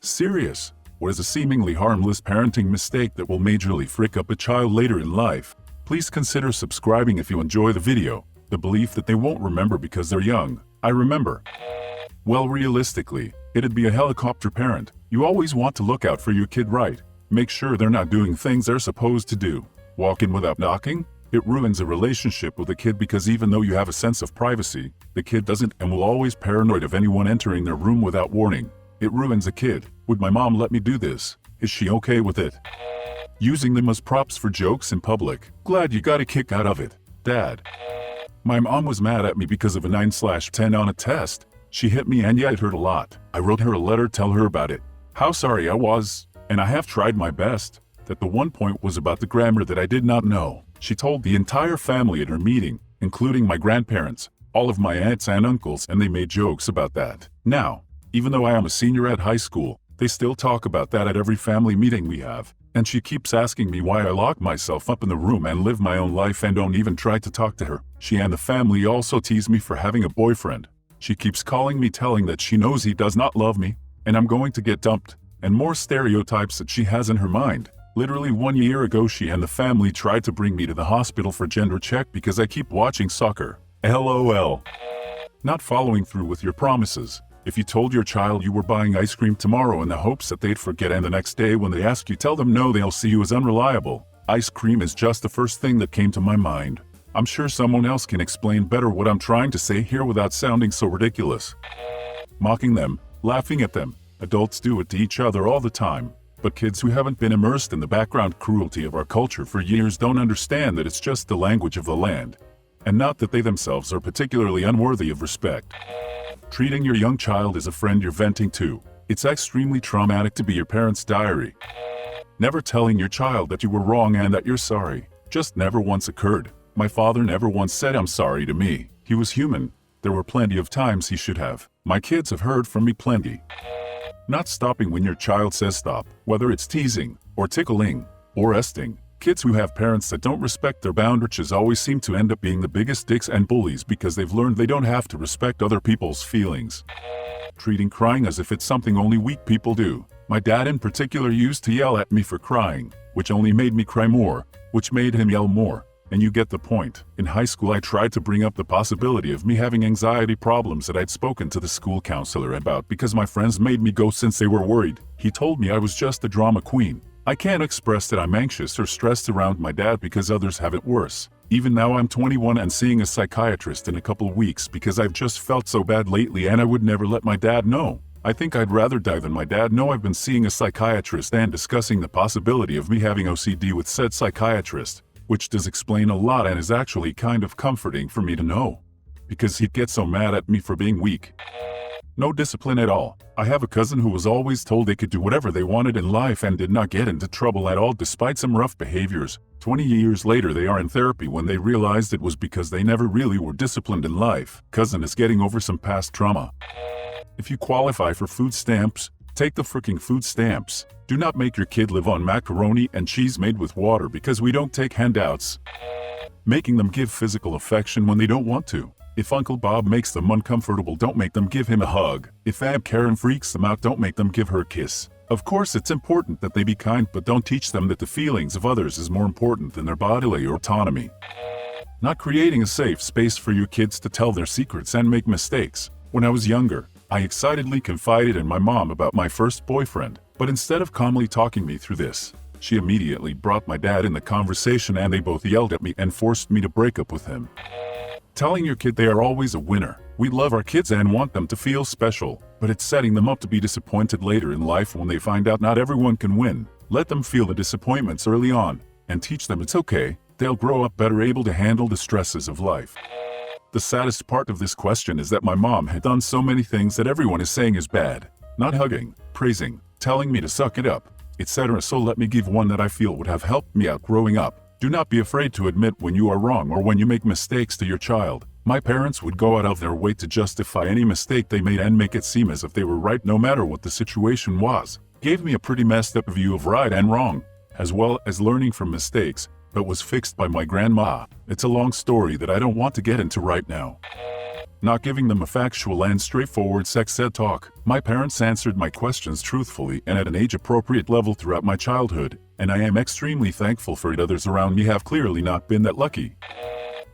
Serious. What is a seemingly harmless parenting mistake that will majorly frick up a child later in life? Please consider subscribing if you enjoy the video. The belief that they won't remember because they're young. I remember. Well, realistically, it'd be a helicopter parent. You always want to look out for your kid, right? Make sure they're not doing things they're supposed to do. Walk in without knocking? It ruins a relationship with a kid because even though you have a sense of privacy, the kid doesn't and will always paranoid of anyone entering their room without warning. It ruins a kid. Would my mom let me do this? Is she okay with it? Using them as props for jokes in public. Glad you got a kick out of it. Dad. My mom was mad at me because of a 9/10 on a test. She hit me and yeah, it hurt a lot. I wrote her a letter, tell her about it. How sorry I was. And I have tried my best. That the one point was about the grammar that I did not know. She told the entire family at her meeting, including my grandparents, all of my aunts and uncles, and they made jokes about that. Now, even though I am a senior at high school, they still talk about that at every family meeting we have. And she keeps asking me why I lock myself up in the room and live my own life and don't even try to talk to her. She and the family also tease me for having a boyfriend. She keeps calling me, telling that she knows he does not love me, and I'm going to get dumped, and more stereotypes that she has in her mind. Literally 1 year ago, she and the family tried to bring me to the hospital for gender check because I keep watching soccer. LOL. Not following through with your promises. If you told your child you were buying ice cream tomorrow in the hopes that they'd forget and the next day when they ask you tell them no, they'll see you as unreliable. Ice cream is just the first thing that came to my mind. I'm sure someone else can explain better what I'm trying to say here without sounding so ridiculous. Mocking them, laughing at them. Adults do it to each other all the time. But kids who haven't been immersed in the background cruelty of our culture for years don't understand that it's just the language of the land. And not that they themselves are particularly unworthy of respect. Treating your young child as a friend you're venting to. It's extremely traumatic to be your parent's diary. Never telling your child that you were wrong and that you're sorry. Just never once occurred. My father never once said I'm sorry to me. He was human. There were plenty of times he should have. My kids have heard from me plenty. Not stopping when your child says stop, whether it's teasing, or tickling, or esting. Kids who have parents that don't respect their boundaries always seem to end up being the biggest dicks and bullies because they've learned they don't have to respect other people's feelings. Treating crying as if it's something only weak people do. My dad in particular used to yell at me for crying, which only made me cry more, which made him yell more. And you get the point. In high school, I tried to bring up the possibility of me having anxiety problems that I'd spoken to the school counselor about because my friends made me go since they were worried. He told me I was just a drama queen. I can't express that I'm anxious or stressed around my dad because others have it worse. Even now I'm 21 and seeing a psychiatrist in a couple weeks because I've just felt so bad lately and I would never let my dad know. I think I'd rather die than my dad know I've been seeing a psychiatrist and discussing the possibility of me having OCD with said psychiatrist. Which does explain a lot and is actually kind of comforting for me to know. Because he'd get so mad at me for being weak. No discipline at all. I have a cousin who was always told they could do whatever they wanted in life and did not get into trouble at all despite some rough behaviors. 20 years later they are in therapy when they realized it was because they never really were disciplined in life. Cousin is getting over some past trauma. If you qualify for food stamps, take the freaking food stamps. Do not make your kid live on macaroni and cheese made with water because we don't take handouts. Making them give physical affection when they don't want to. If Uncle Bob makes them uncomfortable, don't make them give him a hug. If Aunt Karen freaks them out, don't make them give her a kiss. Of course, it's important that they be kind, but don't teach them that the feelings of others is more important than their bodily autonomy. Not creating a safe space for your kids to tell their secrets and make mistakes. When I was younger, I excitedly confided in my mom about my first boyfriend, but instead of calmly talking me through this, she immediately brought my dad in the conversation and they both yelled at me and forced me to break up with him. Telling your kid they are always a winner. We love our kids and want them to feel special, but it's setting them up to be disappointed later in life when they find out not everyone can win. Let them feel the disappointments early on, and teach them it's okay. They'll grow up better able to handle the stresses of life. The saddest part of this question is that my mom had done so many things that everyone is saying is bad. Not hugging, praising, telling me to suck it up, etc. So let me give one that I feel would have helped me out growing up. Do not be afraid to admit when you are wrong or when you make mistakes to your child. My parents would go out of their way to justify any mistake they made and make it seem as if they were right no matter what the situation was. Gave me a pretty messed up view of right and wrong, as well as learning from mistakes, but was fixed by my grandma. It's a long story that I don't want to get into right now. not giving them a factual and straightforward sex ed talk. My parents answered my questions truthfully and at an age-appropriate level throughout my childhood, and I am extremely thankful for it. Others around me have clearly not been that lucky.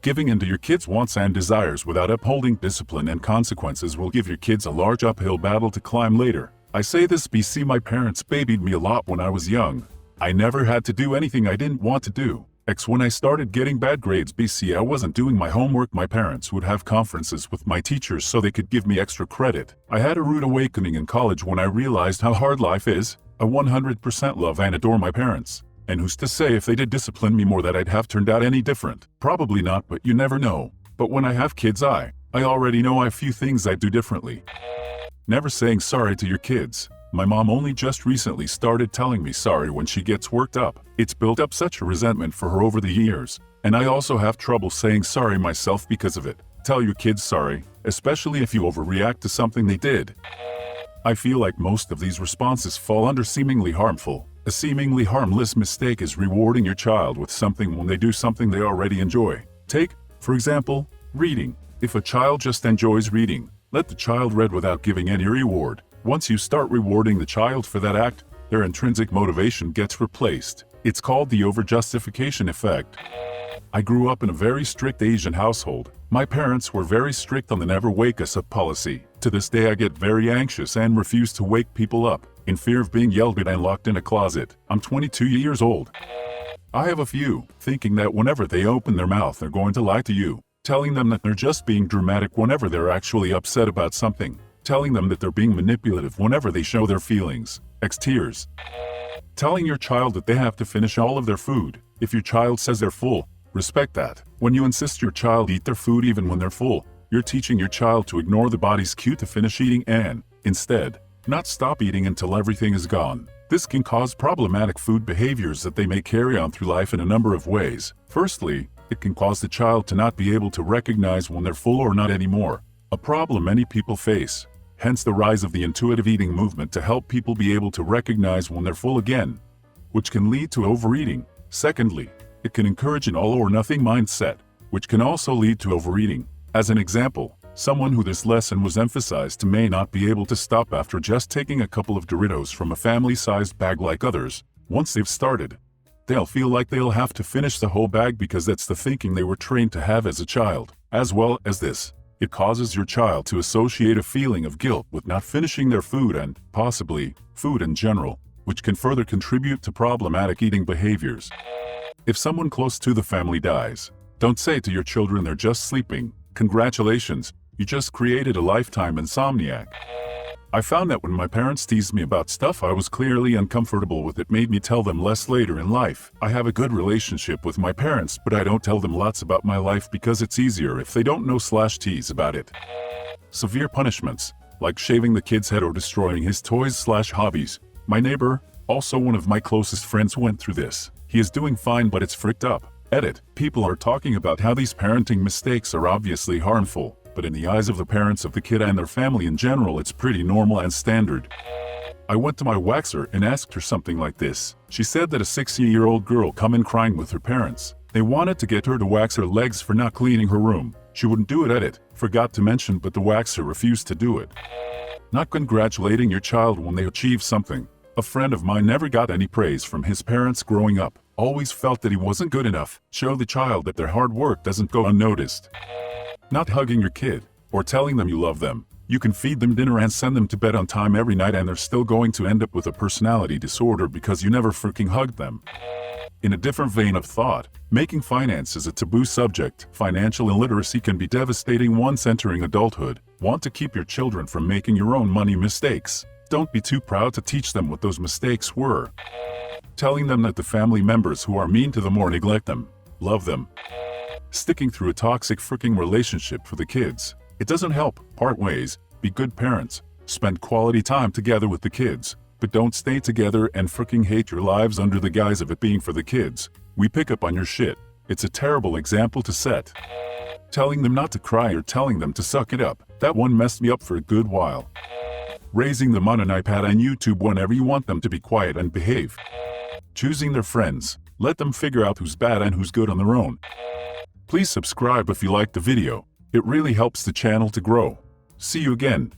Giving in to your kids' wants and desires without upholding discipline and consequences will give your kids a large uphill battle to climb later. I say this BC my parents babied me a lot when I was young. I never had to do anything I didn't want to do. When I started getting bad grades BC I wasn't doing my homework. My parents would have conferences with my teachers so they could give me extra credit. I had a rude awakening in college when I realized how hard life is. I 100% love and adore my parents. And who's to say if they did discipline me more that I'd have turned out any different? Probably not, but you never know. But when I have kids I already know a few things I'd do differently. Never saying sorry to your kids. My mom only just recently started telling me sorry when she gets worked up. It's built up such a resentment for her over the years. And I also have trouble saying sorry myself because of it. Tell your kids sorry, especially if you overreact to something they did. I feel like most of these responses fall under seemingly harmful. A seemingly harmless mistake is rewarding your child with something when they do something they already enjoy. Take, for example, reading. If a child just enjoys reading, let the child read without giving any reward. Once you start rewarding the child for that act, their intrinsic motivation gets replaced. It's called the overjustification effect. I grew up in a very strict Asian household. My parents were very strict on the never wake us up policy. To this day I get very anxious and refuse to wake people up, in fear of being yelled at and locked in a closet. I'm 22 years old. I have a few, thinking that whenever they open their mouth they're going to lie to you, telling them that they're just being dramatic whenever they're actually upset about something, telling them that they're being manipulative whenever they show their feelings, tears. Telling your child that they have to finish all of their food. If your child says they're full, respect that. When you insist your child eat their food even when they're full, you're teaching your child to ignore the body's cue to finish eating and, instead, not stop eating until everything is gone. This can cause problematic food behaviors that they may carry on through life in a number of ways. Firstly, it can cause the child to not be able to recognize when they're full or not anymore, a problem many people face. Hence the rise of the intuitive eating movement to help people be able to recognize when they're full again, which can lead to overeating. Secondly, it can encourage an all-or-nothing mindset, which can also lead to overeating. As an example, someone who this lesson was emphasized to may not be able to stop after just taking a couple of Doritos from a family-sized bag like others. Once they've started, they'll feel like they'll have to finish the whole bag because that's the thinking they were trained to have as a child. As well as this, it causes your child to associate a feeling of guilt with not finishing their food and, possibly, food in general, which can further contribute to problematic eating behaviors. If someone close to the family dies, don't say to your children they're just sleeping, "Congratulations, you just created a lifetime insomniac." I found that when my parents teased me about stuff I was clearly uncomfortable with, it made me tell them less later in life. I have a good relationship with my parents, but I don't tell them lots about my life because it's easier if they don't know/tease about it. Severe punishments, like shaving the kid's head or destroying his toys/hobbies. My neighbor, also one of my closest friends, went through this. He is doing fine, but it's fricked up. Edit. People are talking about how these parenting mistakes are obviously harmful, but in the eyes of the parents of the kid and their family in general it's pretty normal and standard. I went to my waxer and asked her something like this. She said that a 6-year-old girl come in crying with her parents. They wanted to get her to wax her legs for not cleaning her room. She wouldn't do it. Edit. Forgot to mention, but the waxer refused to do it. Not congratulating your child when they achieve something. A friend of mine never got any praise from his parents growing up. Always felt that he wasn't good enough. Show the child that their hard work doesn't go unnoticed. Not hugging your kid, or telling them you love them. You can feed them dinner and send them to bed on time every night and they're still going to end up with a personality disorder because you never freaking hugged them. In a different vein of thought, making finance is a taboo subject. Financial illiteracy can be devastating once entering adulthood. Want to keep your children from making your own money mistakes? Don't be too proud to teach them what those mistakes were. Telling them that the family members who are mean to them or neglect them, love them. Sticking through a toxic freaking relationship for the kids. It doesn't help. Part ways. Be good parents. Spend quality time together with the kids. But don't stay together and freaking hate your lives under the guise of it being for the kids. We pick up on your shit. It's a terrible example to set. Telling them not to cry or telling them to suck it up. That one messed me up for a good while. Raising them on an iPad and YouTube whenever you want them to be quiet and behave. Choosing their friends. Let them figure out who's bad and who's good on their own. Please subscribe if you liked the video. It really helps the channel to grow. See you again.